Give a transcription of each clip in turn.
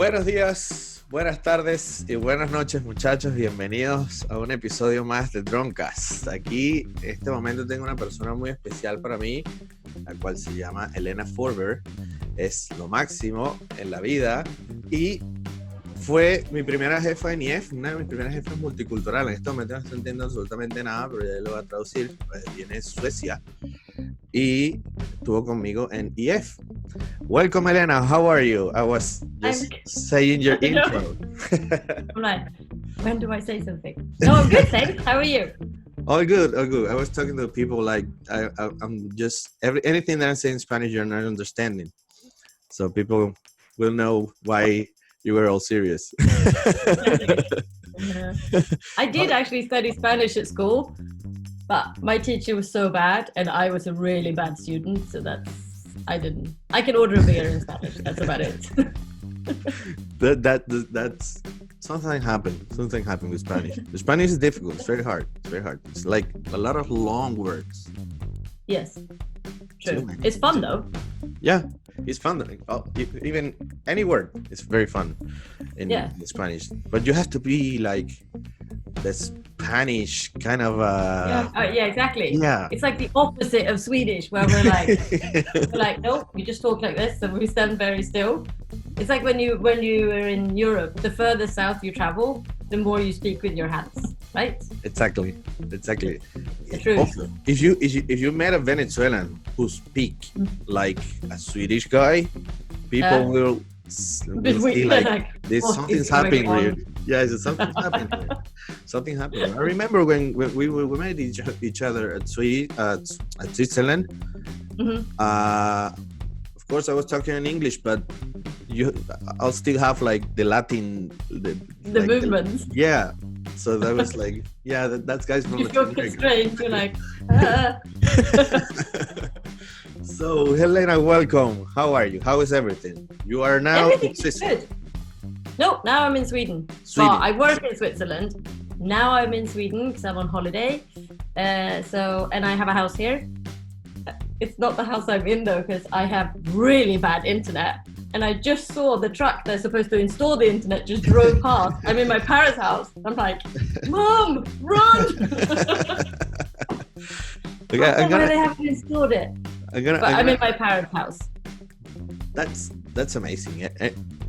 Buenos días, buenas tardes y buenas noches, muchachos. Bienvenidos a un episodio más de Drontcast. Aquí, en este momento, tengo una persona muy especial para mí, la cual se llama Helena Forberg. Es lo máximo en la vida y fue mi primera jefa en EF, una de mis primeras jefas multiculturales. En este momento no estoy entendiendo absolutamente nada, pero ya lo voy a traducir. Viene de Suecia y estuvo conmigo en EF. Welcome, Helena. How are you? I was just saying your intro. I'm like, when do I say something? No, I'm good, thanks. How are you? All good, all good. I was talking to people like I'm just anything that I say in Spanish you're not understanding, so people will know why you were all serious. Yeah. I did actually study Spanish at school, but my teacher was so bad, and I was a really bad student, so I can order a beer in Spanish. That's about it. That's something happened. Something happened with Spanish. The Spanish is difficult. It's very hard. It's very hard. It's like a lot of long words. Yes, true. It's fun though. Yeah, it's fun. Even any word is very fun in Spanish. But you have to be like the Spanish kind of. Yeah, exactly. Yeah. It's like the opposite of Swedish, where we're like, no, you just talk like this, and we stand very still. It's like when you were in Europe, the further south you travel, the more you speak with your hands, right? Exactly. The truth. Also, if you met a Venezuelan who speak like a Swedish guy, people will see like this. Something's happening here. Yeah, something's happening here. Something happened. I remember when we met each other at Switzerland. Mm-hmm. Of course, I was talking in English, but I'll still have like the Latin, the movements. Yeah. So that was like, that's guys from Latin America. You feel constrained. You're like. So Helena, welcome. How are you? How is everything? You are now in Switzerland. Good. No, now I'm in Sweden. Well, I work in Switzerland. Now I'm in Sweden because I'm on holiday. And I have a house here. It's not the house I'm in though, because I have really bad internet. And I just saw the truck that's supposed to install the internet just drove past. I'm in my parents' house. I'm like, Mom, run! Okay, they haven't installed it. I'm in my parents' house. That's amazing.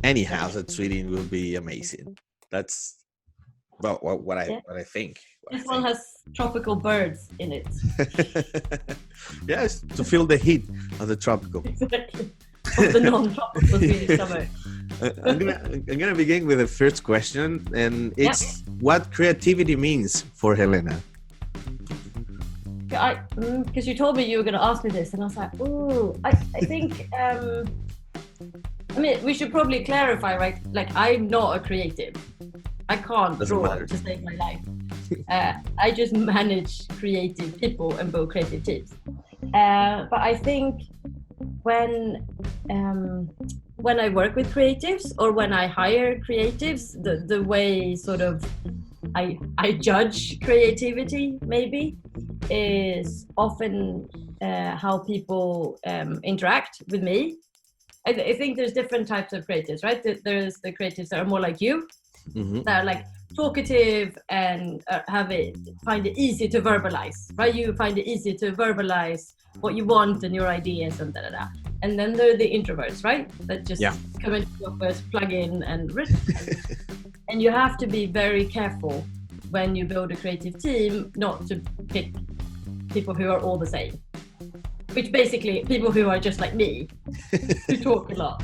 Any house at Sweden will be amazing. That's what I think. This one has tropical birds in it. Yes, to feel the heat of the tropical. Exactly. Of the non-tropical Swedish summer. I'm gonna begin with the first question, and it's what creativity means for Helena. Because you told me you were going to ask me this, and I was like, ooh, I think. I mean, we should probably clarify, right? Like, I'm not a creative. I can't draw to save my life. I just manage creative people and build creative teams. But I think when I work with creatives or when I hire creatives, the way sort of I judge creativity maybe is often how people interact with me. I think there's different types of creatives, right? There's the creatives that are more like you, mm-hmm. that are like talkative and find it easy to verbalize, right? You find it easy to verbalize what you want and your ideas and da-da-da. And then there are the introverts, right? That just come into the office, plug in and and you have to be very careful when you build a creative team not to pick people who are all the same. Which basically people who are just like me, who talk a lot.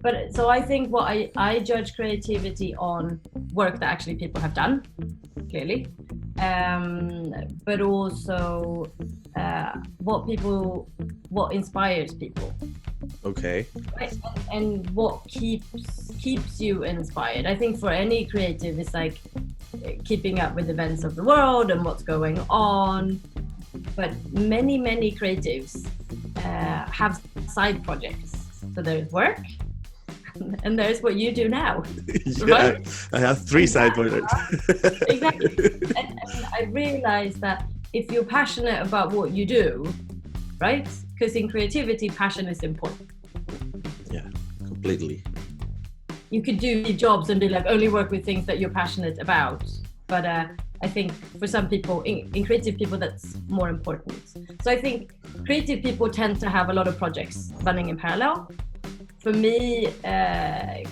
But so I think what I judge creativity on work that actually people have done, clearly, but also what inspires people. Okay. Right? And what keeps you inspired. I think for any creative, it's like keeping up with events of the world and what's going on. But many creatives have side projects. So there's work, and there's what you do now. Right? I have 3 side projects. Exactly. And I realized that if you're passionate about what you do, right? Because in creativity, passion is important. Yeah, completely. you could do jobs and be like only work with things that you're passionate about. But I think for some people, in creative people, that's more important. So I think creative people tend to have a lot of projects running in parallel. For me,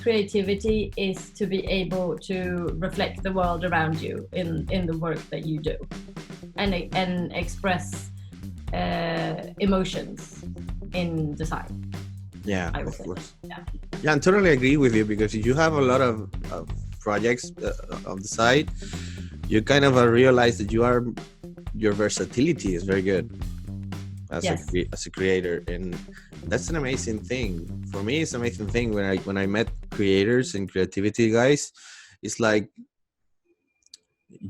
creativity is to be able to reflect the world around you in the work that you do, and express emotions in design. Yeah, of course. Yeah, I totally agree with you, because you have a lot of projects on the side. You kind of realize that your versatility is very good as a creator, and that's an amazing thing. For me, it's an amazing thing when I met creators and creativity guys. It's like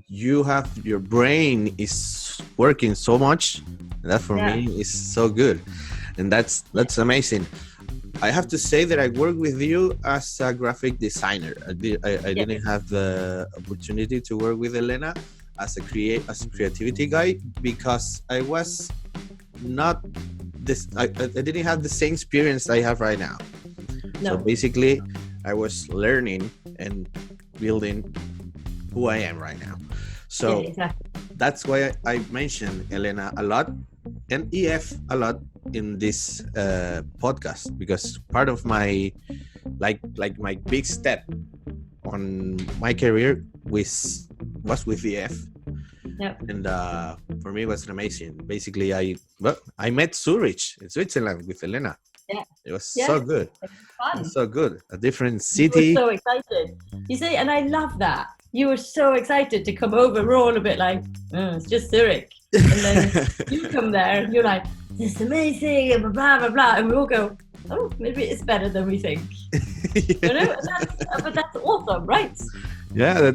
your brain is working so much, and that for me is so good, and that's amazing. I have to say that I worked with you as a graphic designer. I didn't have the opportunity to work with Helena as a creativity guy, because I was not this. I didn't have the same experience I have right now. No. So basically, I was learning and building who I am right now. So that's why I mentioned Helena a lot and EF a lot in this podcast, because part of my like my big step on my career was with EF. Yep. And for me it was amazing. Basically I met Zurich in Switzerland with Helena. Yeah. It was so good. It was so good. A different city. You were so excited. You see, and I love that. You were so excited to come over. We're all a bit like, it's just Zurich. And then you come there and you're like, this is amazing, and blah, blah, blah. And we all go, oh, maybe it's better than we think. You know? But that's awesome, right? Yeah,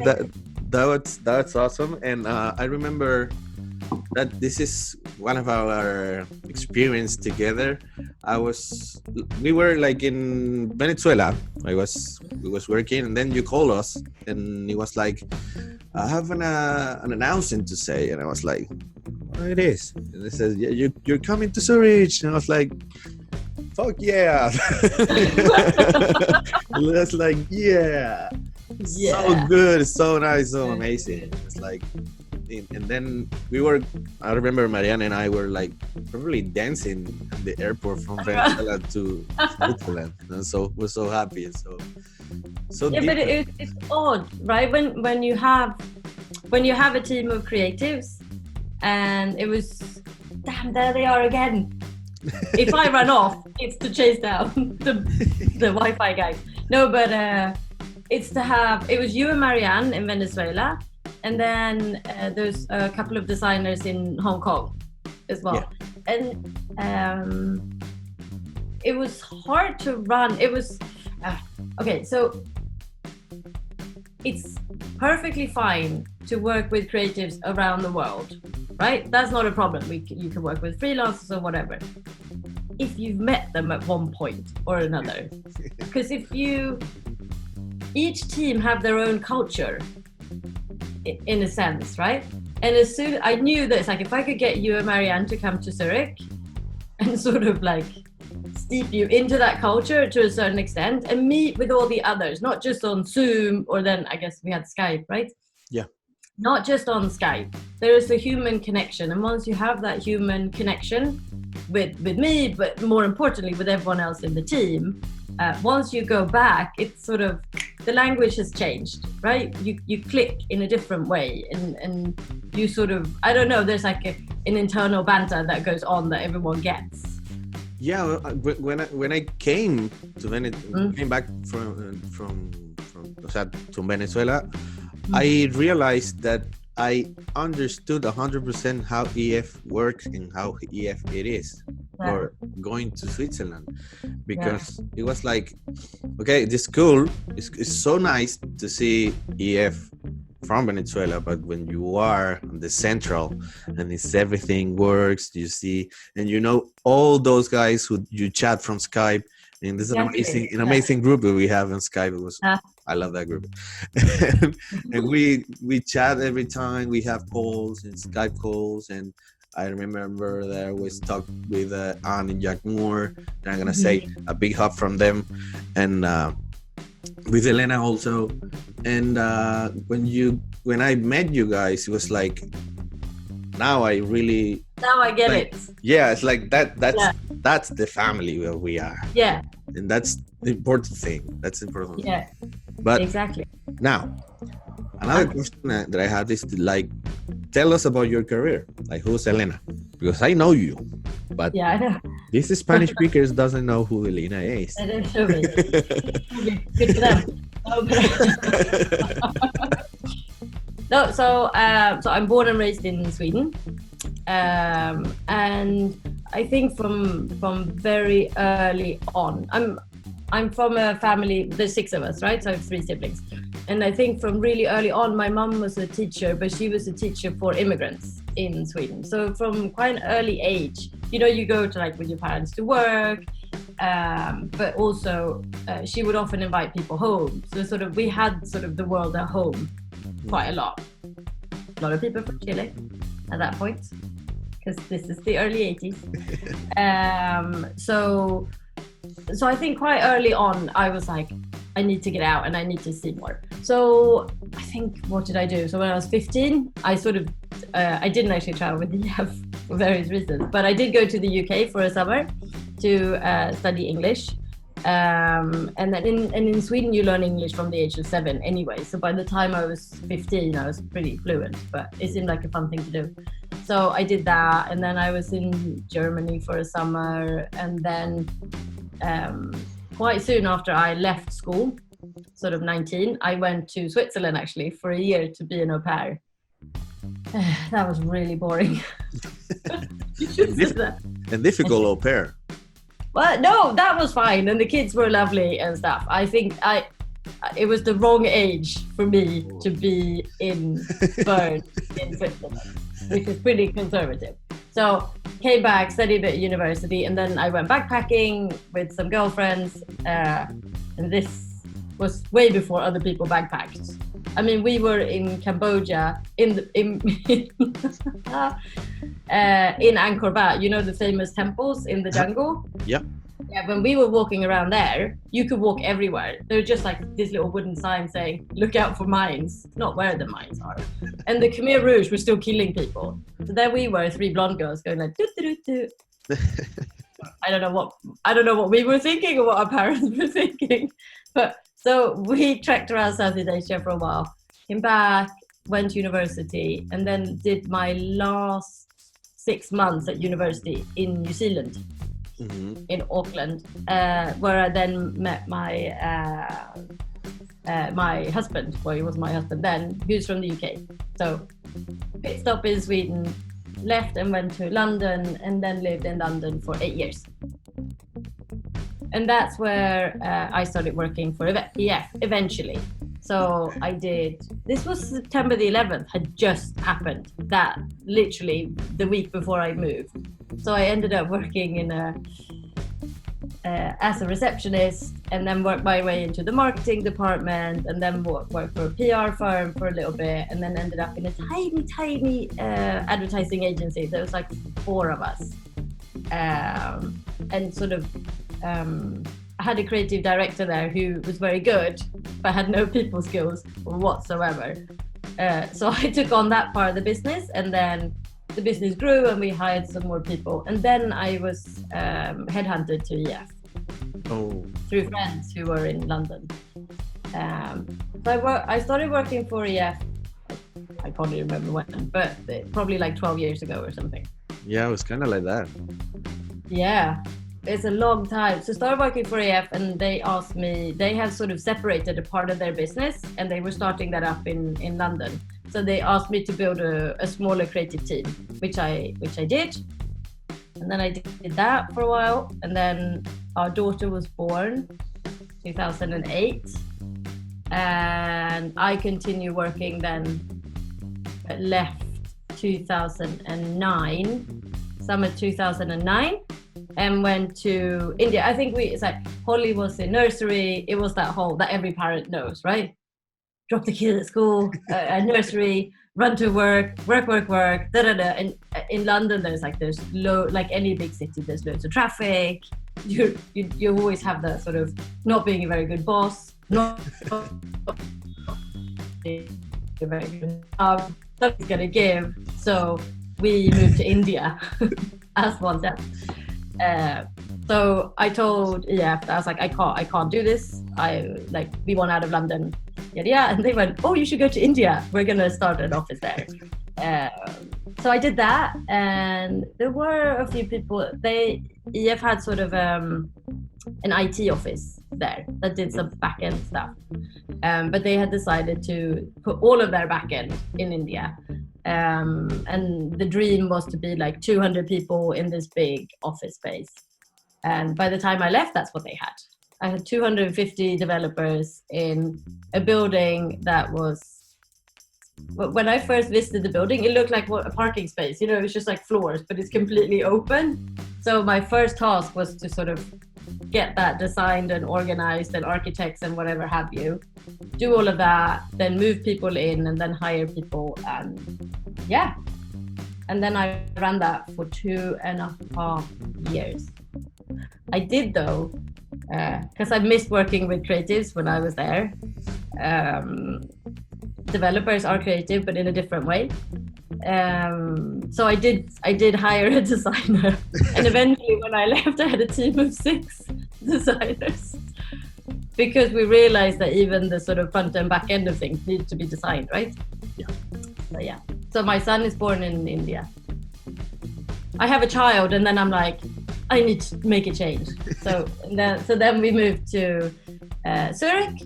that's awesome. And I remember that this is one of our experience together. We were like in Venezuela. We was working, and then you called us, and it was like, I have an announcement to say, and I was like, oh, it is. And it says, yeah, you're coming to Zurich, and I was like, fuck yeah. And that's like, yeah, so good, so nice, so amazing. It's like, and then I remember Marianne and I were like probably dancing at the airport from Venezuela to Switzerland, and so we're so happy. So yeah, different. But it's odd, right? When you have a team of creatives, and it was, damn, there they are again. If I run off, it's to chase down the Wi-Fi guys. No, but it was you and Marianne in Venezuela. And then there's a couple of designers in Hong Kong as well. Yeah. And it was hard to run. It was, okay, so it's perfectly fine to work with creatives around the world, right? That's not a problem. You can work with freelancers or whatever, if you've met them at one point or another. Because each team have their own culture, in a sense, right? And as soon I knew that it's like, if I could get you and Marianne to come to Zurich and sort of like steep you into that culture to a certain extent and meet with all the others, not just on Zoom, or then I guess we had Skype, right? Yeah. Not just on Skype. There is a human connection, and once you have that human connection with me, but more importantly with everyone else in the team, once you go back, it's sort of, the language has changed, right? You click in a different way, and you sort of, I don't know, there's like an internal banter that goes on that everyone gets. Yeah, when I came to Venezuela, came back from Venezuela, I realized that I understood 100% how EF works and how EF it is for going to Switzerland, because it was like, okay, this school is so nice to see EF from Venezuela, but when you are on the central and everything works, you see, and you know all those guys who you chat from Skype, and this is an amazing group that we have on Skype. It was I love that group. And we chat every time. We have calls and Skype calls, and I remember that I was talking with Anne and Jack Moore, and I'm gonna say a big hug from them. And with Helena also. And when I met you guys, it was like, now I get like, it. Yeah, it's like that's the family where we are. Yeah. And that's the important thing. That's the important thing. Yeah. But exactly. Now, another question that I had is like, tell us about your career. Like, who's Helena? Because I know you, but I know. these Spanish speakers doesn't know who Helena is. They don't show me. Good for them. No, so I'm born and raised in Sweden, and I think from very early on, I'm from a family. There's 6 of us, right? So I have 3 siblings, and I think from really early on, my mom was a teacher, but she was a teacher for immigrants in Sweden. So from quite an early age, you go to like with your parents to work, but also she would often invite people home. So sort of we had sort of the world at home quite a lot. A lot of people from Chile at that point, because this is the early 80s. So I think quite early on, I was like, I need to get out and I need to see more. So I think, what did I do? So when I was 15, I sort of, I didn't actually travel with the EF for various reasons, but I did go to the UK for a summer to study English. And then in Sweden, you learn English from the age of 7 anyway. So by the time I was 15, I was pretty fluent, but it seemed like a fun thing to do. So I did that. And then I was in Germany for a summer. And then quite soon after I left school, sort of 19, I went to Switzerland actually for a year to be an au pair. That was really boring. A difficult au pair. Well, no, that was fine, and the kids were lovely and stuff. I think it was the wrong age for me to be in Bern in Switzerland, which is pretty conservative. So came back, studied at university, and then I went backpacking with some girlfriends, and this was way before other people backpacked. I mean, we were in Cambodia in Angkor Wat, the famous temples in the jungle. Yeah. Yeah, when we were walking around there, you could walk everywhere. There were just like this little wooden sign saying, "Look out for mines." Not where the mines are. And the Khmer Rouge were still killing people. So there we were, 3 blonde girls going like, "Doo-doo-doo-doo." I don't know what we were thinking or what our parents were thinking, but. So we trekked around Southeast Asia for a while, came back, went to university, and then did my last 6 months at university in New Zealand, in Auckland, where I then met my husband. Well, he was my husband then. He was from the UK. So pit stop in Sweden, left and went to London, and then lived in London for 8 years. And that's where I started working for EF eventually. So I did, this was September the 11th, had just happened, that literally the week before I moved. So I ended up working in as a receptionist, and then worked my way into the marketing department, and then worked for a PR firm for a little bit, and then ended up in a tiny advertising agency. There was like 4 of us. And sort of, I had a creative director there who was very good, but had no people skills whatsoever. So I took on that part of the business, and then the business grew and we hired some more people. And then I was headhunted to EF through friends who were in London. So I started working for EF, I can't even remember when, but probably like 12 years ago or something. Yeah, it was kind of like that. Yeah, it's a long time. So I started working for EF, and they asked me, they have sort of separated a part of their business, and they were starting that up in London. So they asked me to build a smaller creative team, which I did. And then I did that for a while. And then our daughter was born 2008. And I continued working then, left 2009, summer 2009, and went to India. I think it's like Holly was in nursery. It was that every parent knows, right? Drop the kid at school, nursery, run to work, And in London, there's like any big city, there's loads of traffic. You always have that sort of not being a very good boss, not something's gonna give. So we moved to India as one step. So I told EF, I was like, I can't do this. We want out of London. Yeah, and they went, oh, you should go to India. We're gonna start an office there. So I did that, and there were a few people. EF had sort of an IT office there that did some back-end stuff, but they had decided to put all of their back-end in India, and the dream was to be like 200 people in this big office space. And by the time I left, that's what they had. I had 250 developers in a building that was, when I first visited the building, it looked like a parking space. It was just like floors, but it's completely open. So my first task was to sort of get that designed and organized, and architects and whatever have you, do all of that, then move people in, and then hire people. And yeah. And then I ran that for 2.5 years. I did though, because I missed working with creatives when I was there. Developers are creative, but in a different way. So I did hire a designer, and eventually when I left, I had a team of 6 designers, because we realized that even the sort of front and back end of things need to be designed, right? Yeah. So my son is born in India. I have a child, and then I'm like, I need to make a change. So then we moved to Zurich,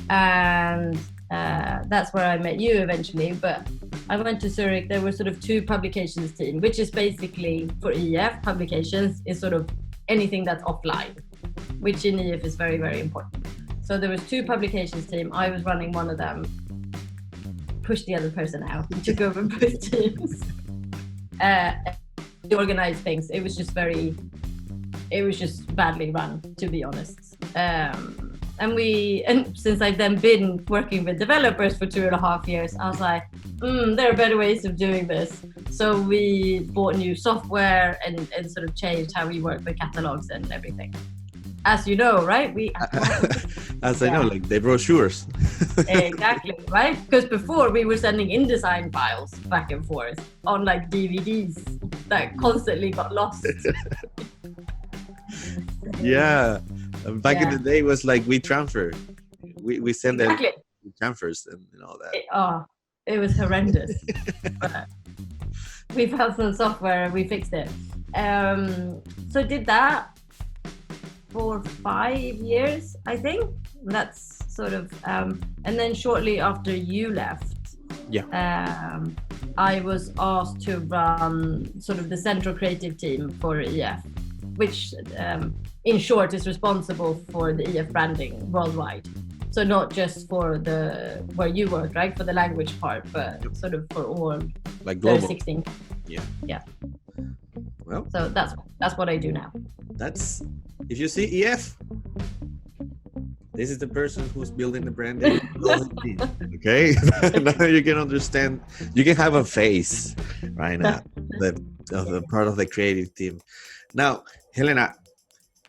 and that's where I met you eventually. But I went to Zurich. There were sort of 2 publications team, which is basically, for EF, publications is sort of anything that's offline, which in EF is very, very important. So there was 2 publications team. I was running one of them, pushed the other person out, and took over both teams. Organized things. It was just badly run, to be honest. And since I've then been working with developers for 2.5 years, I was like, there are better ways of doing this. So we bought new software and sort of changed how we work with catalogs and everything. As you know, right? I know, like the brochures. Exactly, right? Because before we were sending InDesign files back and forth on like DVDs that constantly got lost. Yeah. Back in the day, it was like we transfer. We send them transfers and all that. It was horrendous. But we found some software and we fixed it. So did that for 5 years, I think. That's sort of, and then shortly after you left, I was asked to run sort of the central creative team for EF, which in short is responsible for the EF branding worldwide. So not just for where you work, right, for the language part, but sort of for all like global. 16. Yeah. Well, so that's what I do now. That's, if you see EF, this is the person who's building the branding. Okay, now you can understand. You can have a face right now. The part of the creative team. Now, Helena,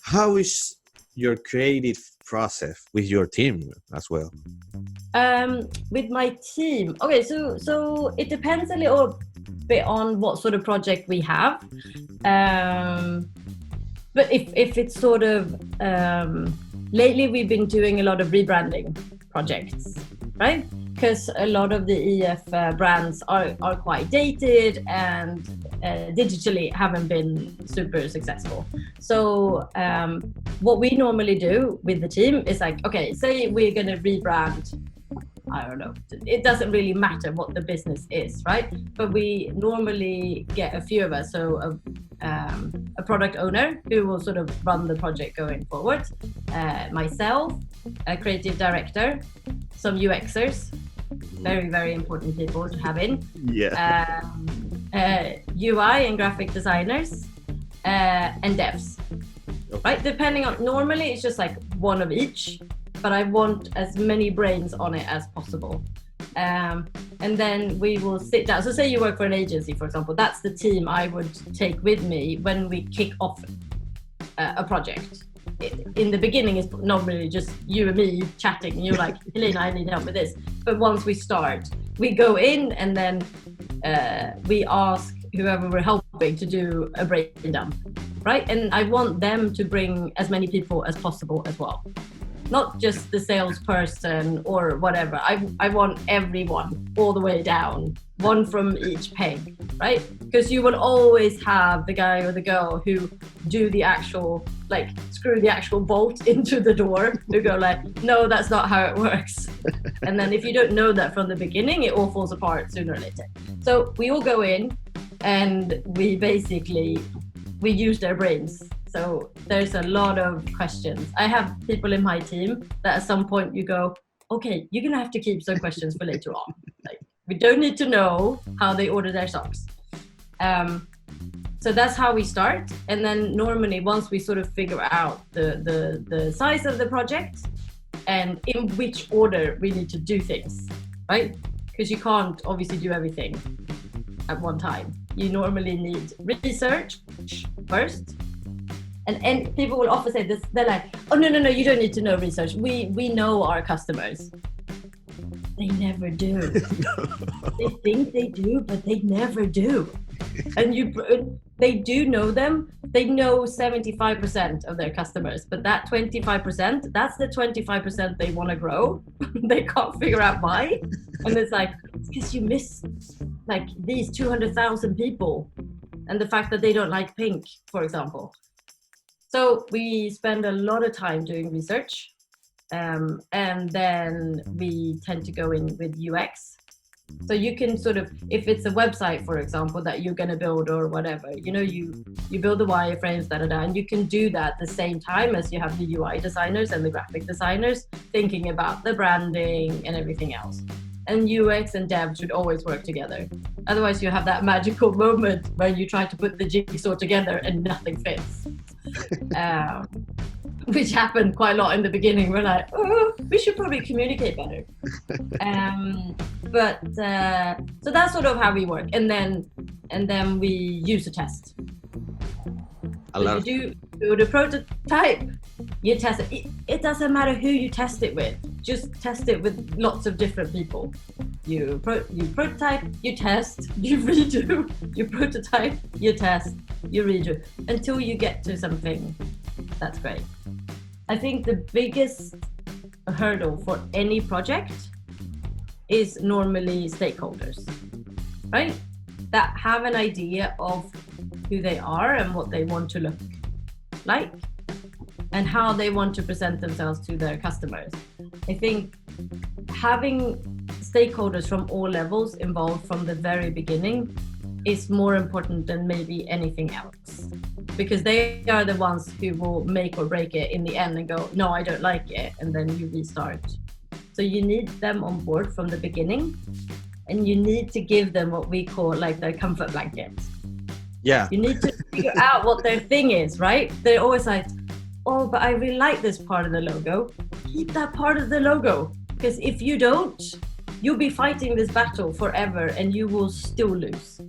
how is your creative process with your team as well? With my team, okay, so it depends a little bit on what sort of project we have. But if it's sort of lately we've been doing a lot of rebranding projects, right? Because a lot of the EF brands are quite dated and digitally haven't been super successful. So what we normally do with the team is like, okay, say we're going to rebrand, I don't know, it doesn't really matter what the business is, right? But we normally get a few of us, so a product owner who will sort of run the project going forward, myself, a creative director, some UXers, very, very important people to have in, UI and graphic designers, and devs, right? Depending on, normally it's just like one of each, but I want as many brains on it as possible. And then we will sit down. So say you work for an agency, for example, that's the team I would take with me when we kick off a project. in the beginning it's normally just you and me chatting, and you're like, Helena, I need help with this. But once we start, we go in and then we ask whoever we're helping to do a breakdown, right? And I want them to bring as many people as possible as well. Not just the salesperson or whatever. I want everyone all the way down, one from each peg, right? Because you will always have the guy or the girl who do the actual, like, screw the actual bolt into the door, who go like, no, that's not how it works. And then if you don't know that from the beginning, it all falls apart sooner or later. So we all go in and we use their brains. So there's a lot of questions. I have people in my team that at some point you go, okay, you're going to have to keep some questions for later on. Like, we don't need to know how they order their socks. So that's how we start. And then normally once we sort of figure out the size of the project and in which order we need to do things, right? Because you can't obviously do everything at one time. You normally need research first. And people will often say this, they're like, oh, no, you don't need to know research. We know our customers. They never do. They think they do, but they never do. And they do know them. They know 75% of their customers, but that 25%, that's the 25% they want to grow. They can't figure out why. And it's like, it's because you miss like these 200,000 people and the fact that they don't like pink, for example. So we spend a lot of time doing research, and then we tend to go in with UX. So you can sort of, if it's a website, for example, that you're going to build or whatever, you know, you build the wireframes, and you can do that at the same time as you have the UI designers and the graphic designers thinking about the branding and everything else. And UX and dev should always work together. Otherwise you have that magical moment where you try to put the jigsaw together and nothing fits. Which happened quite a lot in the beginning. We're like, oh, we should probably communicate better. So that's sort of how we work. And then we use a test. You do the prototype, you test it. It doesn't matter who you test it with. Just test it with lots of different people. You prototype, you test, you redo. You prototype, you test, you redo, until you get to something that's great. I think the biggest hurdle for any project is normally stakeholders, right? That have an idea of who they are and what they want to look like and how they want to present themselves to their customers. I think having stakeholders from all levels involved from the very beginning is more important than maybe anything else, because they are the ones who will make or break it in the end and go, no, I don't like it, and then you restart. So you need them on board from the beginning, and you need to give them what we call like their comfort blanket. Yeah. You need to figure out what their thing is, right? They're always like, oh, but I really like this part of the logo. Keep that part of the logo, because if you don't, you'll be fighting this battle forever and you will still lose.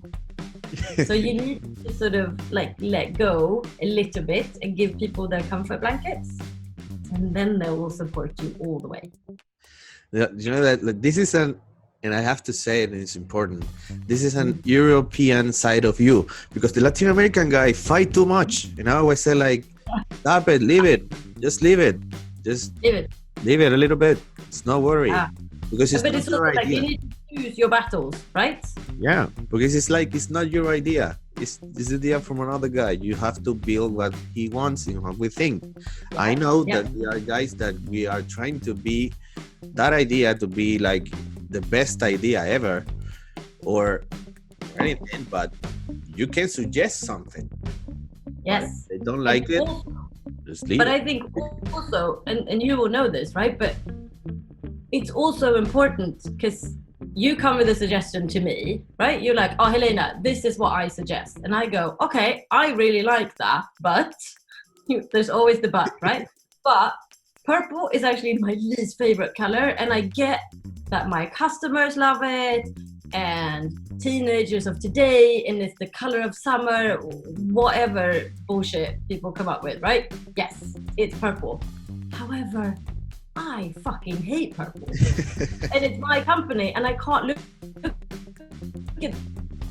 So you need to sort of like let go a little bit and give people their comfort blankets, and then they will support you all the way. You know that this is and I have to say it, it's important, this is an European side of you, because the Latin American guy fight too much. And I always say like, stop it, leave it, just leave it a little bit. It's no worry. Because it's but not it's your also idea. like you need to choose your battles, right? Yeah, because it's like, it's not your idea. It's the idea from another guy. You have to build what he wants and what we think. Yeah. I know that there are guys that we are trying to be that idea to be like the best idea ever or anything, but you can suggest something. Yes. If they don't like it, just leave it. I think also, and you will know this, right? But it's also important because you come with a suggestion to me, right? You're like, oh, Helena, this is what I suggest. And I go, okay, I really like that, but there's always the but, right? But purple is actually my least favorite color. And I get that my customers love it. and teenagers of today, and it's the color of summer, whatever bullshit people come up with, right? Yes, it's purple. However, I fucking hate purple. And it's my company, and I can't look at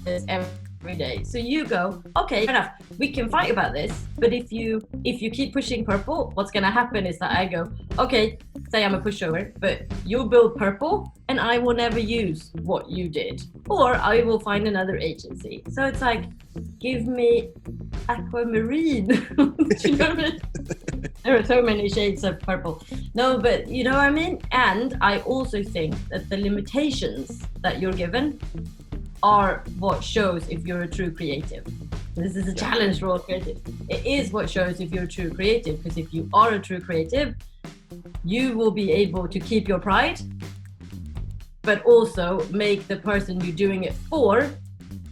this every day. So you go, okay, fair enough, we can fight about this, but if you keep pushing purple, what's gonna happen is that I go, okay, say I'm a pushover, but you'll build purple and I will never use what you did, or I will find another agency. So it's like, give me aquamarine. Do you know what I mean? There are so many shades of purple. No, but you know what I mean? And I also think that the limitations that you're given are what shows if you're a true creative. This is a challenge for all creatives. It is what shows if you're a true creative, because if you are a true creative, you will be able to keep your pride, but also make the person you're doing it for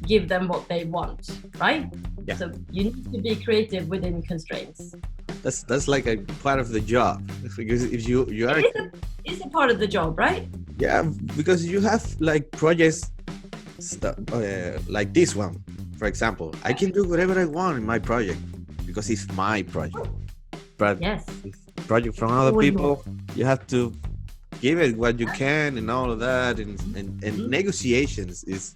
give them what they want, right? Yeah. So you need to be creative within constraints. That's like a part of the job, because if you are it's a part of the job, right? Yeah, because you have like projects like this one, for example. I can do whatever I want in my project because it's my project. But yes, project from other people, you have to give it what you can and all of that, and negotiations is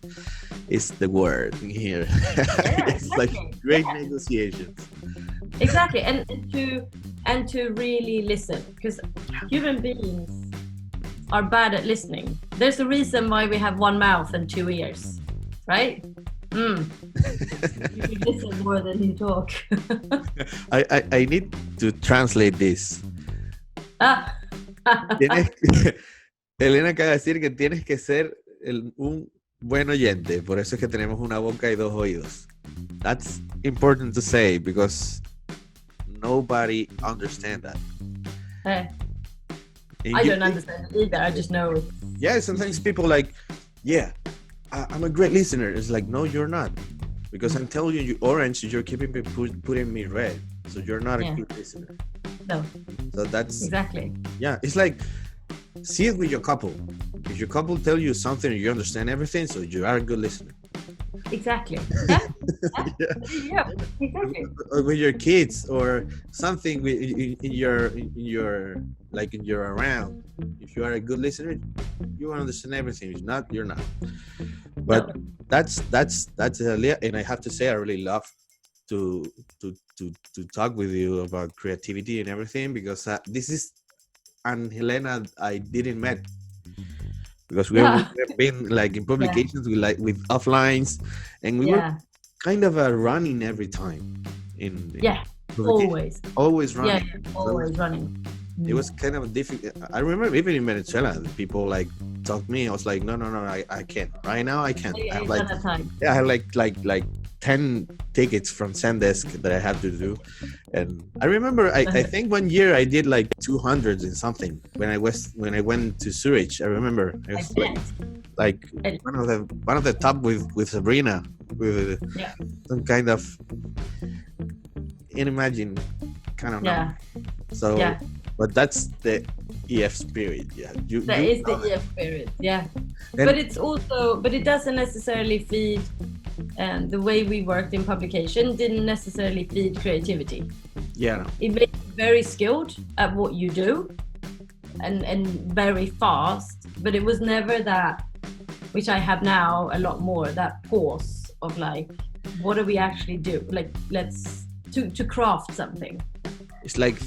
the word here. Yeah, it's exactly. Like great negotiations. Exactly, and to really listen, because human beings are bad at listening. There's a reason why we have one mouth and two ears, right? You listen more than you talk. I need to translate this. Elena acaba de decir que tienes que ser un buen oyente, por eso es que tenemos una boca y dos oídos. That's important to say because nobody understands that. I don't understand it either. I just know. Yeah, sometimes people like, yeah, I'm a great listener. It's like, no, you're not, because I'm telling you, orange, you're keeping putting me red, so you're not a good listener. No. So that's exactly. Yeah, it's like, see it with your couple. If your couple tell you something and you understand everything, so you are a good listener. Exactly. Yeah, exactly. Or with your kids or something in your like in your around. If you are a good listener, you understand everything. If not, you're not. But that's and I have to say, I really love to talk with you about creativity and everything, because this is an Helena I didn't met, because we've been like in publications with offlines, and we were kind of running every time in always running. Always running. It was kind of difficult. I remember even in Venezuela, people like talked to me. I was like, no, I can't. Right now, I can't. I have like 10 tickets from Sandesk that I had to do. And I remember, I think one year I did like 200 and something when I went to Zurich. I remember it was like one of the top with Sabrina, with some kind of inimagine kind of number. So but that's the EF spirit. That is the EF spirit. But it's also, but it doesn't necessarily feed, and the way we worked in publication didn't necessarily feed creativity. It made you very skilled at what you do and very fast, but it was never that, which I have now a lot more, that pause of like, what do we actually do? Like, let's to craft something. It's like,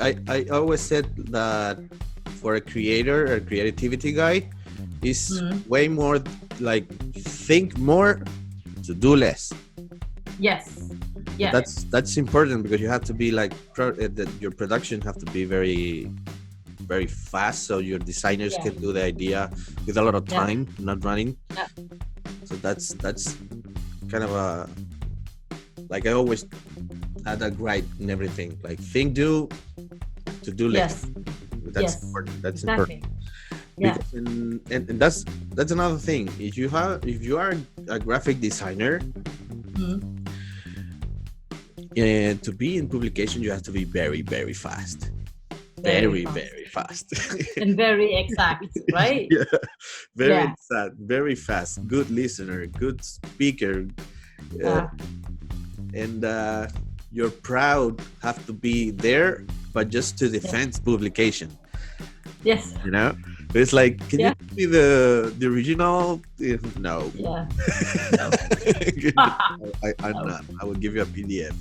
I always said that for a creator or creativity guy is way more like think more to do less. Yes. That's important, because you have to be like your production have to be very, very fast, so your designers can do the idea with a lot of time, not running. So that's kind of a, like, I always had that right in everything, like think to do less. That's important. That's important. Because, and that's another thing. If you are a graphic designer, and to be in publication, you have to be very, very fast. Very fast. And very exact, right? very sad, very fast, good listener, good speaker, and you're proud have to be there, but just to defend publication. Yes. You know, it's like, can you give me the original? No. Yeah. I'm not. I will give you a PDF.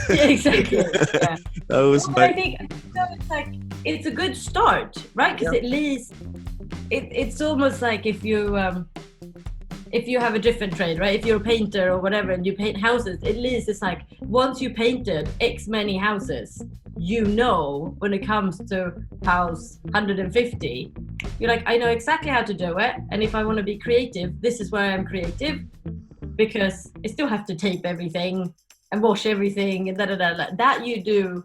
Yeah, exactly. Yeah. That was I think it's like it's a good start, right? Because at least it's almost like if you have a different trade, right? If you're a painter or whatever and you paint houses, at least it's like once you painted X many houses, you know when it comes to house 150, you're like, I know exactly how to do it. And if I want to be creative, this is where I'm creative, because I still have to tape everything and wash everything and that you do,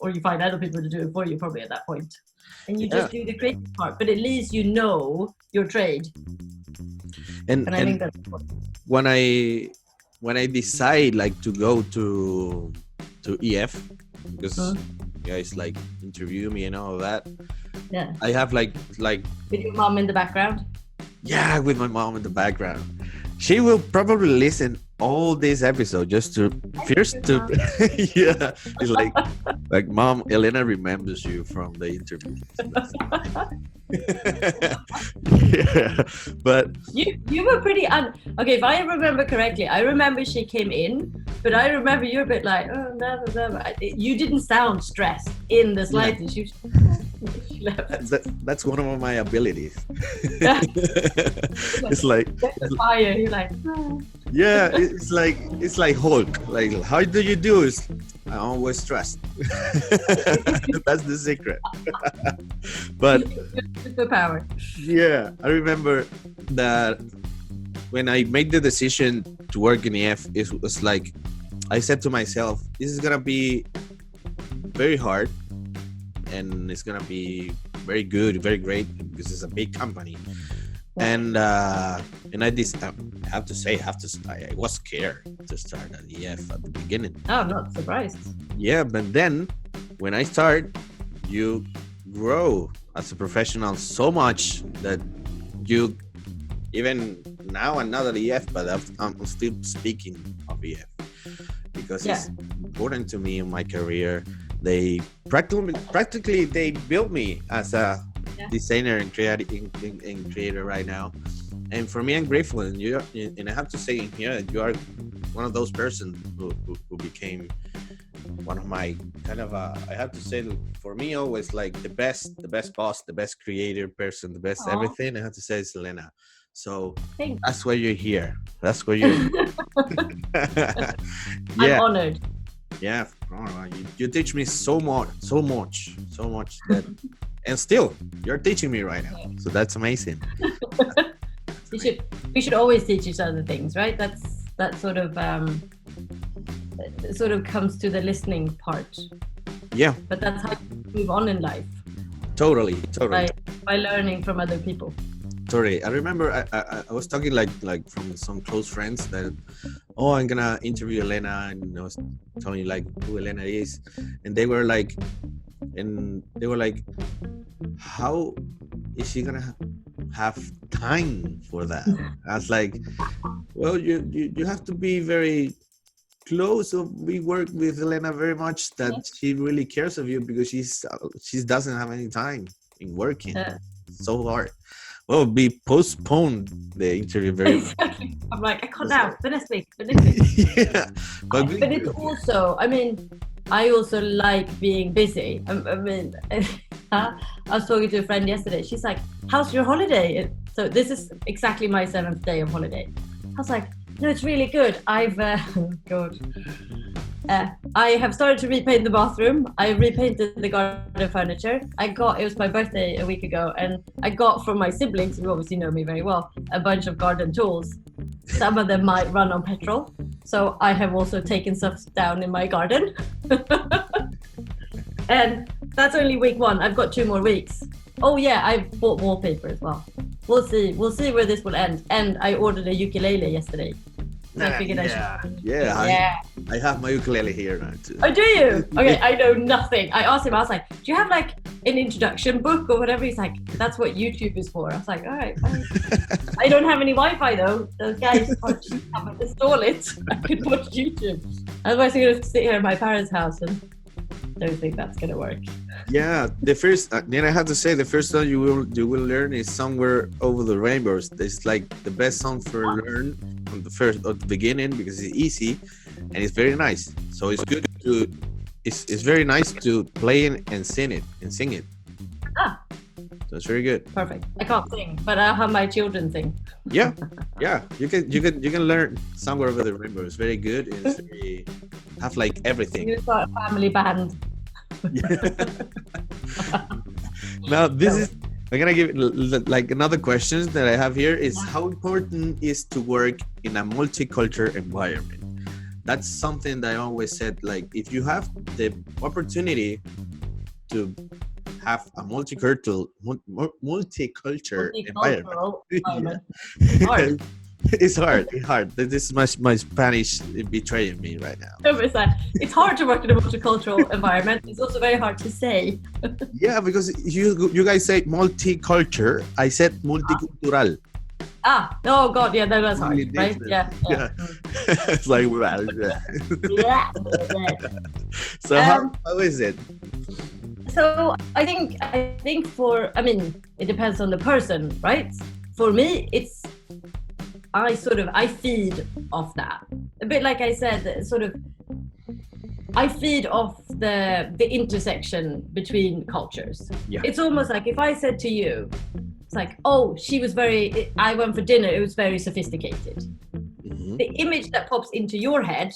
or you find other people to do it for you probably at that point. And you just do the creative part, but at least you know your trade. And I think that's important. When I decide like to go to EF, because you guys like interview me and all of that. Yeah. I have like with your mom in the background. Yeah, with my mom in the background. She will probably listen all this episode just to yeah. It's like Mom, Elena remembers you from the interview. Yeah, but you were pretty okay. If I remember correctly, I remember she came in, but I remember you're a bit like, oh, never. You didn't sound stressed in the slightest. Yeah. She left. That's one of my abilities. It's like the fire. You're like, oh. Yeah, it's like Hulk. Like, how do you do it? I always trust. That's the secret. But superpower. Yeah, I remember that when I made the decision to work in EF, it was like I said to myself, this is gonna be very hard, and it's gonna be very good, very great, because it's a big company. And I have to say, I was scared to start at EF at the beginning. Oh, I'm not surprised. Yeah, but then when I start, you grow as a professional so much that you, even now I'm not at EF, but I'm still speaking of EF because it's important to me in my career. They practically they built me as a designer and creator right now, and for me, I'm grateful. And I have to say in here that you are one of those persons who became one of my kind of I have to say, for me, always like the best boss, the best creator person, the best everything. I have to say it's Helena. So that's why you're here. That's why you're I'm honored. Yeah, you teach me so much that, and still you're teaching me right now. So that's amazing. We should always teach each other things, right? That sort of comes to the listening part. Yeah. But that's how you move on in life. Totally. By learning from other people. Totally. I remember I was talking like from some close friends that, I'm gonna interview Elena, and I was telling you like who Elena is, and they were like, how is she gonna have time for that? I was like, well, you have to be very close. So we work with Elena very much that she really cares of you, because she doesn't have any time in working so hard. Well, we postponed the interview very exactly. I'm like, I can't now. The next week. Yeah, but it's also, I also like being busy. I was talking to a friend yesterday. She's like, how's your holiday? So this is exactly my 7th day of holiday. I was like, no, it's really good. I have started to repaint the bathroom. I repainted the garden furniture. It was my birthday a week ago, and I got from my siblings, who obviously know me very well, a bunch of garden tools. Some of them might run on petrol. So I have also taken stuff down in my garden. And that's only week 1. I've got 2 more weeks. Oh yeah, I've bought wallpaper as well. We'll see where this will end. And I ordered a ukulele yesterday. So I figured I have my ukulele here now too. Oh, do you? Okay, I know nothing. I asked him, I was like, do you have like an introduction book or whatever. He's like, that's what YouTube is for. I was like, all right, fine. I don't have any Wi-Fi though. Those guys haven't installed it. I could watch YouTube. Otherwise, I'm going to sit here at my parents' house and don't think that's going to work. Yeah, the first, then I have to say, the first song you will learn is Somewhere Over the Rainbows. It's like the best song for learn from the beginning because it's easy and it's very nice. So it's good to, it's very nice to play and sing it. Ah, so it's very good. perfect. I can't sing, but I'll have my children sing. Yeah, you can learn Somewhere Over the Rainbow. It's very good. It's very have like everything. You start a family band. Now I'm gonna give like another question that I have here is how important is to work in a multicultural environment? That's something that I always said, like if you have the opportunity to have a multicultural environment. Hard. It's hard. This is my Spanish betraying me right now. It's hard to work in a multicultural environment. It's also very hard to say. Yeah, because you guys say multicultural. I said multicultural. Oh God, yeah, that's hard, right? Yeah. It's like So how is it? So I think it depends on the person, right? For me, I feed off that. A bit like I said, I feed off the intersection between cultures. Yeah. It's almost like if I said to you, it's like, oh, I went for dinner, it was very sophisticated. Mm-hmm. The image that pops into your head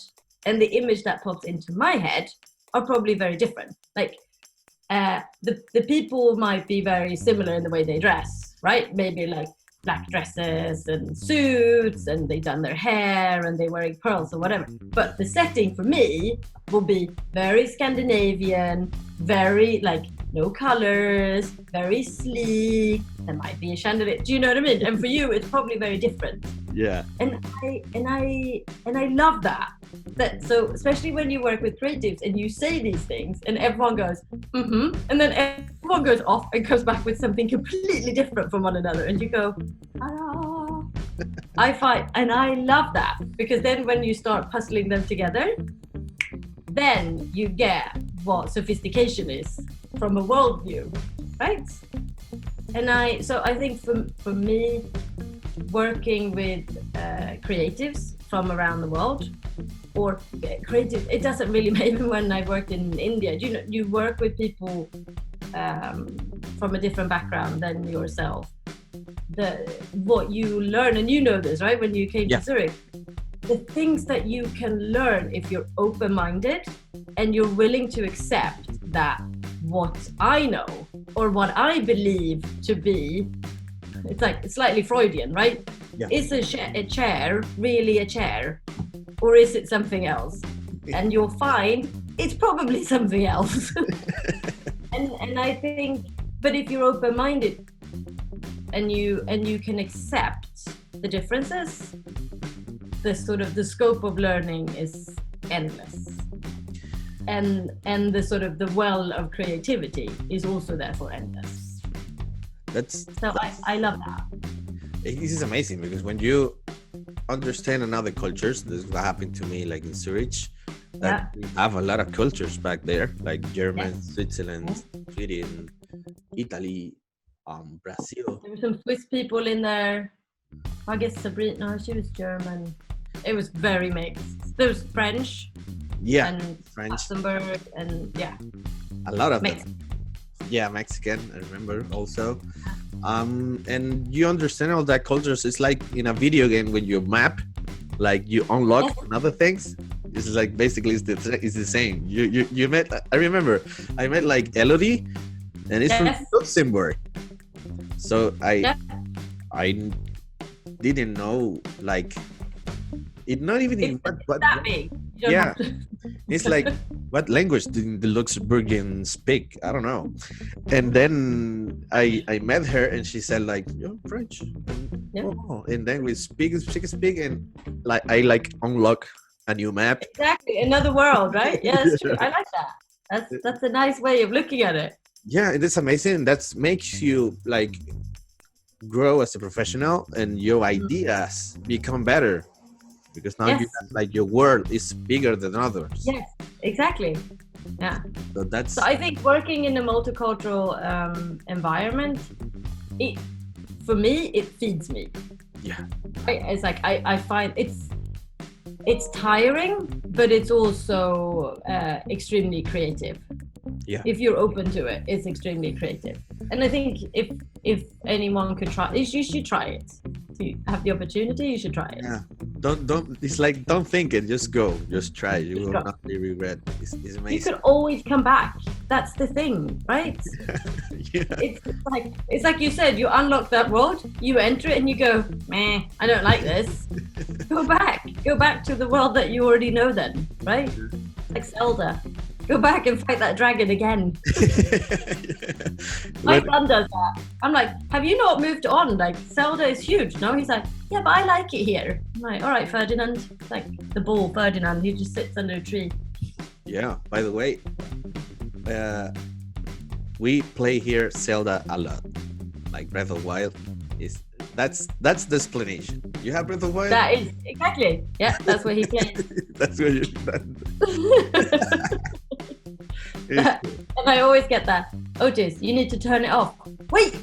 and the image that pops into my head are probably very different. Like, the people might be very similar in the way they dress, right? Maybe like black dresses and suits, and they've done their hair and they're wearing pearls or whatever. But the setting for me will be very Scandinavian, very like no colors, very sleek. There might be a chandelier. Do you know what I mean? And for you, it's probably very different. Yeah. And I love that. So especially when you work with creatives and you say these things and everyone goes, mm-hmm, and then everyone goes off and comes back with something completely different from one another, and you go, ah. I love that, because then when you start puzzling them together, then you get what sophistication is from a worldview, right? And I think for me, working with creatives from around the world, or creative, it doesn't really matter. When I worked in India, you work with people from a different background than yourself. What you learn, and you know this, right? When you came to Zurich, the things that you can learn if you're open-minded and you're willing to accept that what I know or what I believe to be, it's slightly Freudian, right? Yeah. Is a chair really a chair, or is it something else? And you'll find it's probably something else. and I think, but if you're open-minded and you can accept the differences, the scope of learning is endless. And the well of creativity is also therefore endless. I love that. This is amazing, because when you understand another cultures, this is what happened to me, like in Zurich, that we have a lot of cultures back there, like German, Switzerland, Sweden, Italy, Brazil. There were some Swiss people in there. I guess Sabrina, she was German. It was very mixed. There was French. Yeah, and French. Luxembourg, and a lot of Mexican. them. Yeah, Mexican, I remember also. And you understand all that cultures. It's like in a video game when you map, like you unlock other things. It's like basically it's the same. You met. I remember I met like Elodie, and it's from Luxembourg. So I didn't know, like, it not even in what that big. It's like, what language did the Luxembourgians speak? I don't know. And then I met her and she said like, you're French. And then we speak, and like I unlock a new map. Exactly, another world, right? Yeah, that's true. I like that. That's a nice way of looking at it. Yeah, it is amazing. That makes you like grow as a professional, and your ideas become better because now you Yes. have, like, your world is bigger than others. Yes. Exactly. Yeah. So that's So I think working in a multicultural environment, it for me it feeds me. yeah, It's like I find it's tiring, but it's also extremely creative. yeah. If you're open to it, it's extremely creative. And I think if anyone could try, you should try it. If you have the opportunity, you should try it. Yeah, don't. It's like, don't think it. Just go. Just try. You Just will go. not be regret. It's You amazing. could always come back. That's the thing, right? Yeah. It's like you said. You unlock that world, you enter it, and you go, meh, I don't like this. Go back to the world that you already know. Then, right? Like Zelda. Go back and fight that dragon again. My son does that. I'm like, have you not moved on? Like, Zelda is huge. No, he's like, yeah, but I like it here. I'm like, all right, Ferdinand. It's like the bull, Ferdinand. He just sits under a tree. Yeah. By the way, we play here Zelda a lot. Like Breath of Wild is that's the explanation. You have Breath of Wild. That is exactly. Yeah, that's what he plays. That's what you. And I always get that. Otis, you need to turn it off. Wait,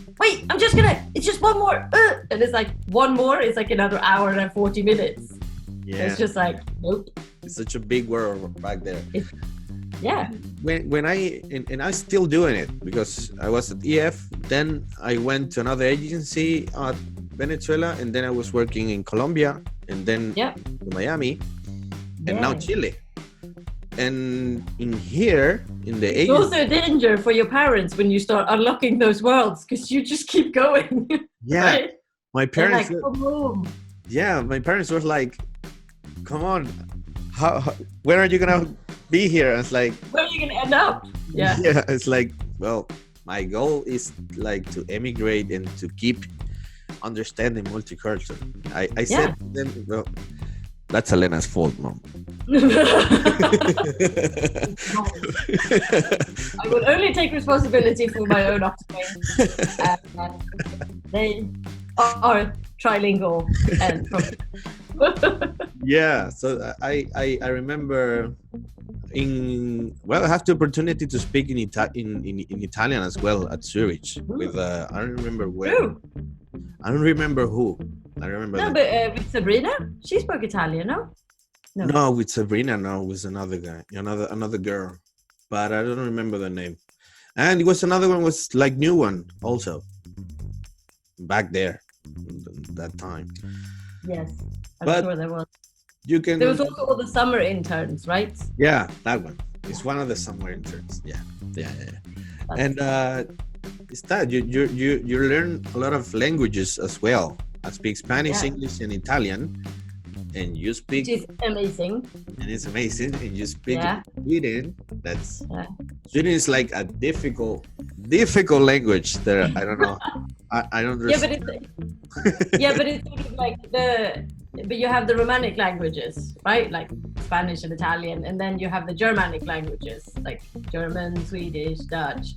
I'm just gonna. It's just one more. And it's like one more. It's like another hour and 40 minutes. Yeah. It's just like nope. It's such a big world back there. Yeah. When and I'm still doing it because I was at EF, then I went to another agency at Venezuela, and then I was working in Colombia, and then to Miami, and now Chile. And in here, in the it's also a danger for your parents when you start unlocking those worlds because you just keep going. Yeah, right? My parents. Like, come home. Yeah, my parents were like, "Come on, how when are you gonna be here?" And it's like, where are you gonna end up? Yeah. Yeah, it's like, well, my goal is like to emigrate and to keep understanding multicultural. I said to them, well, that's Elena's fault, Mom. I will only take responsibility for my own offspring. They are trilingual and yeah, so I remember I have the opportunity to speak in Italian as well at Zurich with I don't remember where. True. I don't remember who. I remember. No, but with Sabrina, she spoke Italian, no? No, with Sabrina, no, with another guy, another girl, but I don't remember the name. And it was another one, was like new one also back there that time. Yes, I'm sure there was. There was also all the summer interns, right? Yeah, that one. It's one of the summer interns. Yeah. And it's that you learn a lot of languages as well. I speak Spanish, English, and Italian. And you speak, which is amazing. And it's amazing. And you speak Sweden. Sweden is like a difficult language. There, I don't know. I don't understand. But it's sort of like but you have the Romanic languages, right? Like Spanish and Italian, and then you have the Germanic languages, like German, Swedish, Dutch,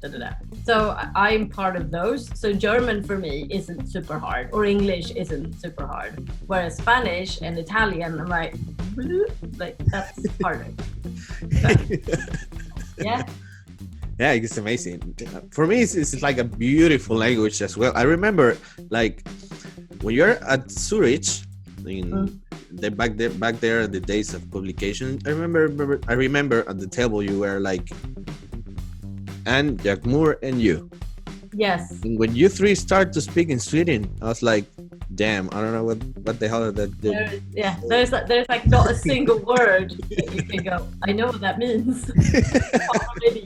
So I'm part of those. So German for me isn't super hard, or English isn't super hard. Whereas Spanish and Italian, I'm like that's harder. Yeah. Yeah, it's amazing. For me, it's like a beautiful language as well. I remember, like, when you're at Zurich, back there, the days of publication. I remember at the table you were like, and Jagmur and you. Yes. And when you three start to speak in Sweden, I was like, damn, I don't know what the hell that. There's like not a single word that you can go, I know what that means. Maybe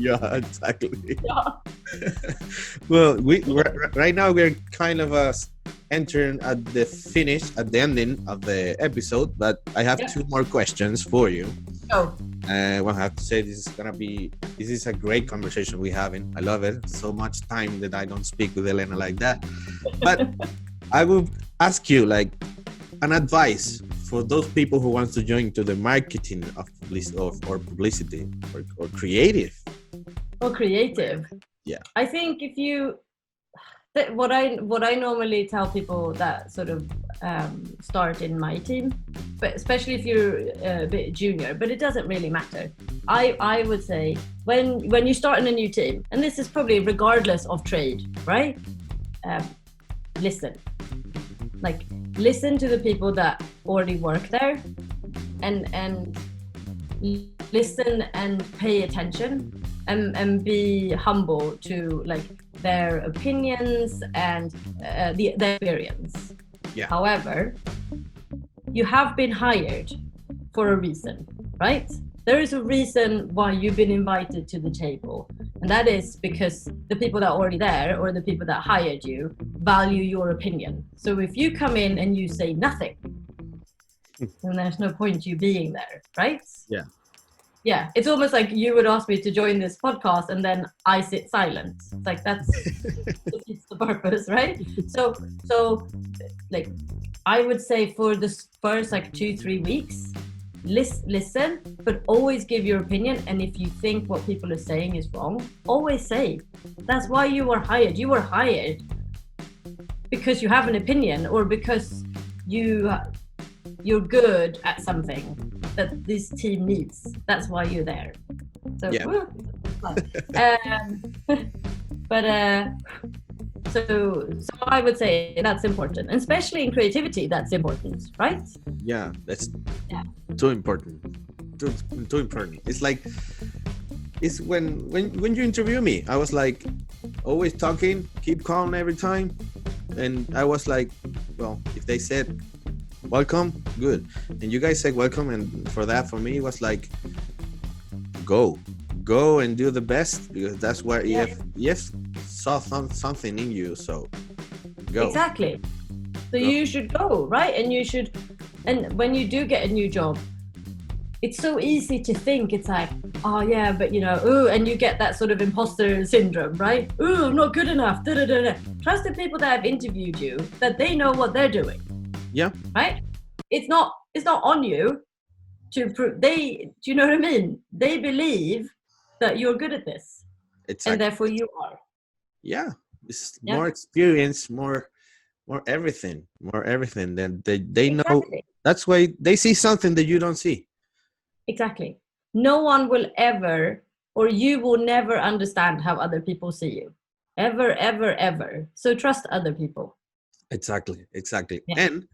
yeah, exactly. Yeah. Well, right now we're kind of entering at the ending of the episode, but I have two more questions for you. Oh. Well, I have to say this is a great conversation we're having. I love it. So much time that I don't speak with Elena like that. But I will ask you like an advice for those people who want to join to the marketing of publicity or creative. or creative. Yeah. I think if you what I normally tell people that sort of start in my team, but especially if you're a bit junior, but it doesn't really matter. I would say when you start in a new team, and this is probably regardless of trade, right? Listen, like listen to the people that already work there, and listen and pay attention, and be humble to like their opinions and their experience. Yeah. However, you have been hired for a reason, right? There is a reason why you've been invited to the table, and that is because the people that are already there, or the people that hired you, value your opinion. So if you come in and you say nothing, then there's no point you being there, right? Yeah. Yeah, it's almost like you would ask me to join this podcast and then I sit silent. It's like that's it's the purpose, right? So like I would say for the first like 2-3 weeks, listen, but always give your opinion. And if you think what people are saying is wrong, always say. That's why you were hired. You were hired because you have an opinion, or because you're good at something that this team needs. That's why you're there. So, yeah. So I would say that's important, and especially in creativity, that's important, right? Yeah, that's too important. Too important. It's like, it's when you interview me, I was like always talking, keep calm every time, and I was like, well, if they said welcome, good, and you guys said welcome, and for me it was like go and do the best, because that's where EF saw something in you, so go. Exactly. So you should go, right? And you should, and when you do get a new job, it's so easy to think it's like, oh yeah, but you know, ooh, and you get that sort of imposter syndrome, right? Ooh, I'm not good enough. Da, da, da, da. Trust the people that have interviewed you, that they know what they're doing. Yeah. Right? It's not on you to prove. Do you know what I mean? They believe that you're good at this. Exactly. And therefore you are. Yeah. It's more experience, more everything. Then they know. That's why they see something that you don't see. Exactly. No one will ever, or you will never understand how other people see you. Ever, ever, ever. So trust other people. Exactly. Yeah. And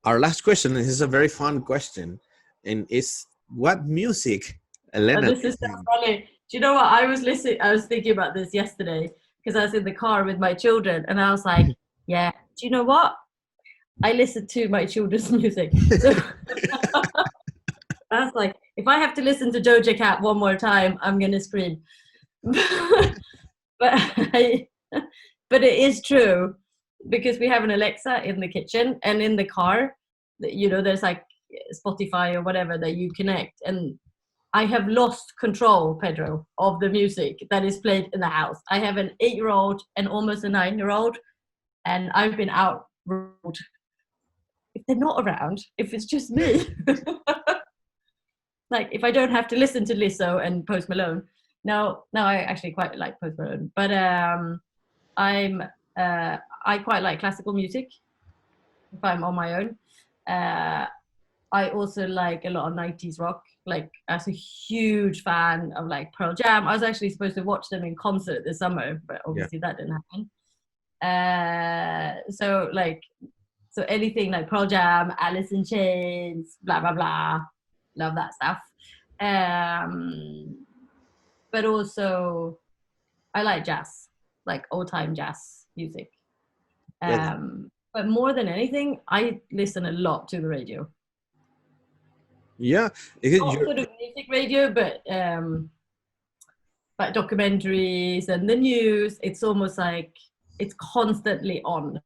our last question is a very fun question, and is what music, Helena? This is so funny. Do you know what? I was thinking about this yesterday, because I was in the car with my children, and I was like, yeah, do you know what? I listen to my children's music. So I was like, if I have to listen to Doja Cat one more time, I'm going to scream. But it is true, because we have an Alexa in the kitchen, and in the car, you know, there's like Spotify or whatever that you connect, and I have lost control, Pedro, of the music that is played in the house. I have an 8-year-old and almost a 9-year-old, and I've been out. If they're not around, if it's just me, like if I don't have to listen to Lizzo and Post Malone. No, I actually quite like Post Malone, but I quite like classical music if I'm on my own. I also like a lot of 90s rock. Like, I was a huge fan of like Pearl Jam. I was actually supposed to watch them in concert this summer, but obviously that didn't happen. So anything like Pearl Jam, Alice in Chains, blah blah blah, love that stuff. But also I like jazz, like old time jazz music. But more than anything, I listen a lot to the radio. Yeah, not sort of music radio, but documentaries and the news. It's almost like it's constantly on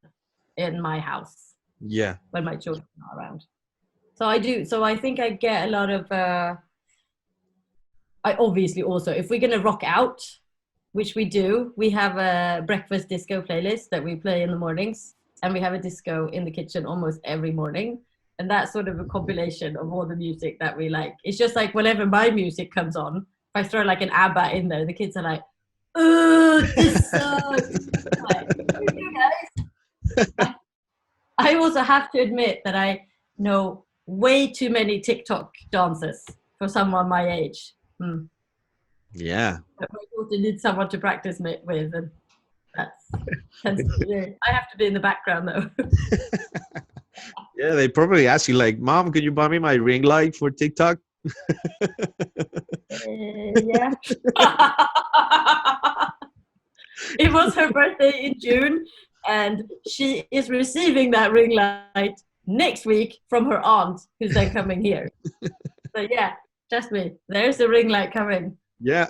in my house. Yeah, when my children are around. So I do. So I think I get a lot of. I obviously also, if we're gonna rock out, which we do, we have a breakfast disco playlist that we play in the mornings, and we have a disco in the kitchen almost every morning. And that's sort of a compilation of all the music that we like. It's just like whenever my music comes on, if I throw like an ABBA in there, the kids are like, "Oh, this sucks." Like, you guys. I also have to admit that I know way too many TikTok dances for someone my age. Yeah. But my daughter needs someone to practice with, and I have to be in the background though. Yeah, they probably ask you like, "Mom, could you buy me my ring light for TikTok?" Yeah. It was her birthday in June, and she is receiving that ring light next week from her aunt, who's then coming here. So yeah, trust me, there's a ring light coming. Yeah,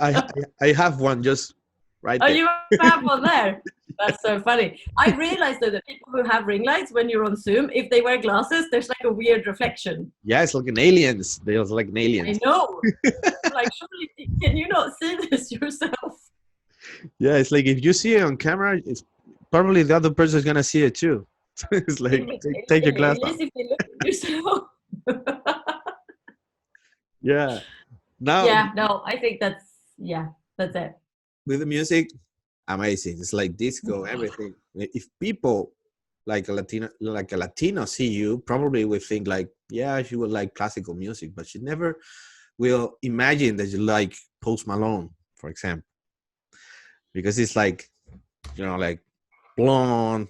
I have one just right Oh, there. you have one there? That's so funny. I realized though that people who have ring lights, when you're on Zoom, if they wear glasses, there's like a weird reflection. Yeah, it's like an aliens. They're like an aliens. I know. Like, surely, can you not see this yourself? Yeah, it's like if you see it on camera, it's probably the other person is gonna see it too. It's like take your glass At off. least if you look at yourself. Yeah. Now Yeah, no, I think that's it. with the music, amazing. It's like disco, everything. If people like a Latino see you, probably will think like, yeah, she would like classical music, but she never will imagine that you like Post Malone, for example, because it's like, like blonde.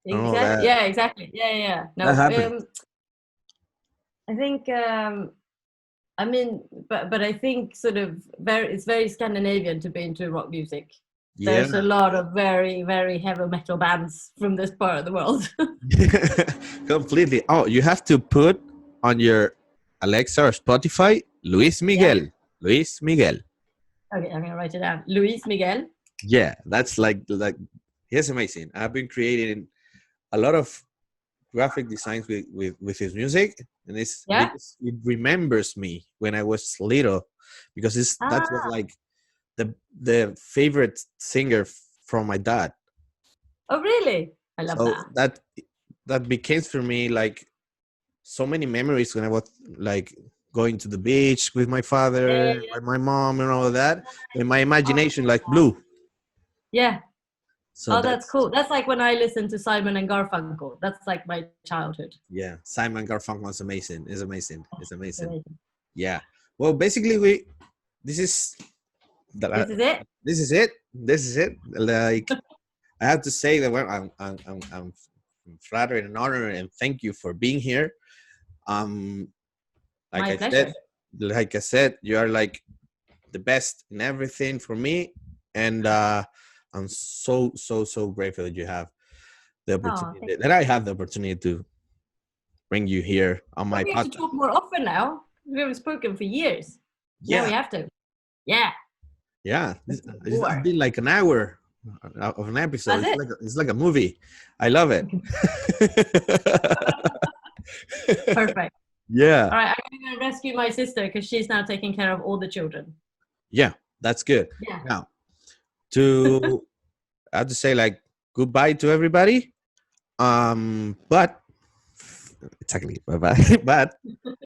Exactly. Yeah, exactly. Yeah. No, That happened. I think I mean, but I think sort of it's very Scandinavian to be into rock music. Yeah. There's a lot of very, very heavy metal bands from this part of the world. Completely. Oh, you have to put on your Alexa or Spotify, Luis Miguel. Yeah. Luis Miguel. Okay, I'm gonna write it down. Luis Miguel. Yeah, that's like he's amazing. I've been creating a lot of graphic designs with his music, and because it remembers me when I was little, because that was like the favorite singer from my dad. Oh, really? I love that. That became for me like so many memories when I was like going to the beach with my father, with my mom, and all of that. And my imagination like blew. Yeah. So that's cool. That's like when I listened to Simon and Garfunkel. That's like my childhood. Yeah, Simon Garfunkel is amazing. It's amazing. Yeah. Well, basically, this is it. Like, I have to say that I'm flattered and honored, and thank you for being here. My pleasure. Like I said, you are like the best in everything for me, and I'm so grateful that you have the opportunity that I have the opportunity to bring you here on my podcast. We have to talk more often now. We haven't spoken for years. Yeah, now we have to. Yeah. It's been like an hour of an episode. It's like a movie. I love it. Perfect. Yeah. All right, I'm going to rescue my sister because she's now taking care of all the children. Yeah, that's good. Yeah. Now, I have to say like goodbye to everybody. But exactly, bye-bye. But